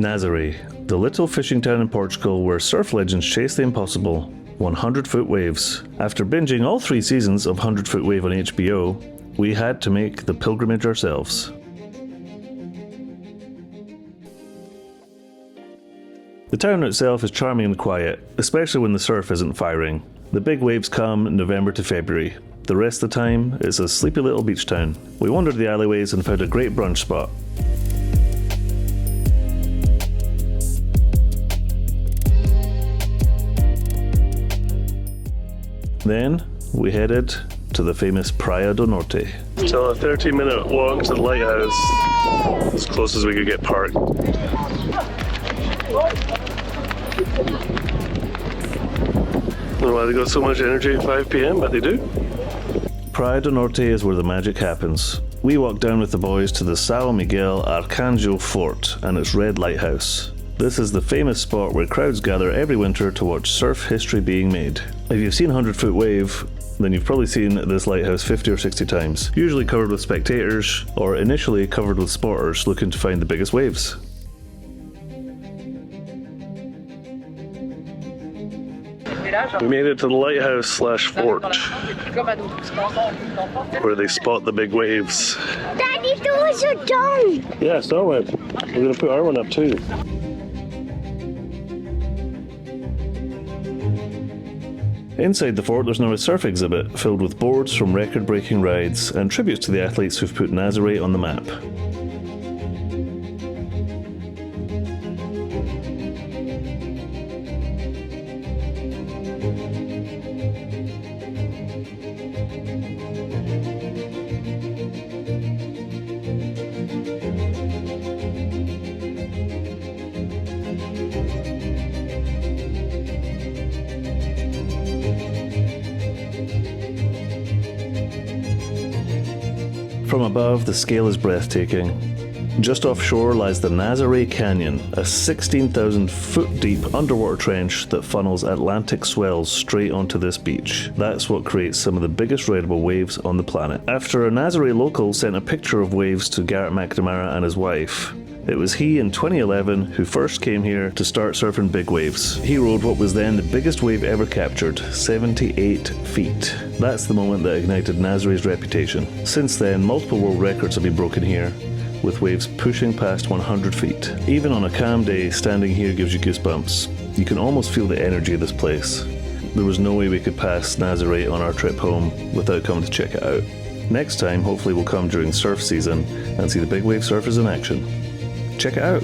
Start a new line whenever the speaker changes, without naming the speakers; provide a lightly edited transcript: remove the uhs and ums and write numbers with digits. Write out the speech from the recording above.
Nazaré, the little fishing town in Portugal where surf legends chase the impossible, 100-foot waves. After binging all 3 seasons of 100-Foot Wave on HBO, we had to make the pilgrimage ourselves. The town itself is charming and quiet, especially when the surf isn't firing. The big waves come November to February. The rest of the time, it's a sleepy little beach town. We wandered the alleyways and found a great brunch spot. Then, we headed to the famous Praia do Norte. Still a 13-minute walk to the lighthouse, as close as we could get parked. I don't know why they got so much energy at 5 p.m, but they do. Praia do Norte is where the magic happens. We walked down with the boys to the São Miguel Arcanjo Fort and its red lighthouse. This is the famous spot where crowds gather every winter to watch surf history being made. If you've seen 100-Foot Wave, then you've probably seen this lighthouse 50 or 60 times, usually covered with spectators or initially covered with spotters looking to find the biggest waves. We made it to the lighthouse slash fort, where they spot the big waves.
Daddy, those are done.
Yeah, so we're going to put our one up too. Inside the fort there's now a surf exhibit filled with boards from record-breaking rides and tributes to the athletes who've put Nazaré on the map. From above, the scale is breathtaking. Just offshore lies the Nazaré Canyon, a 16,000-foot deep underwater trench that funnels Atlantic swells straight onto this beach. That's what creates some of the biggest rideable waves on the planet. After a Nazaré local sent a picture of waves to Garrett McNamara and his wife, it was he in 2011 who first came here to start surfing big waves. He rode what was then the biggest wave ever captured, 78 feet. That's the moment that ignited Nazaré's reputation. Since then, multiple world records have been broken here, with waves pushing past 100 feet. Even on a calm day, standing here gives you goosebumps. You can almost feel the energy of this place. There was no way we could pass Nazaré on our trip home without coming to check it out. Next time, hopefully we'll come during surf season and see the big wave surfers in action. Check it out.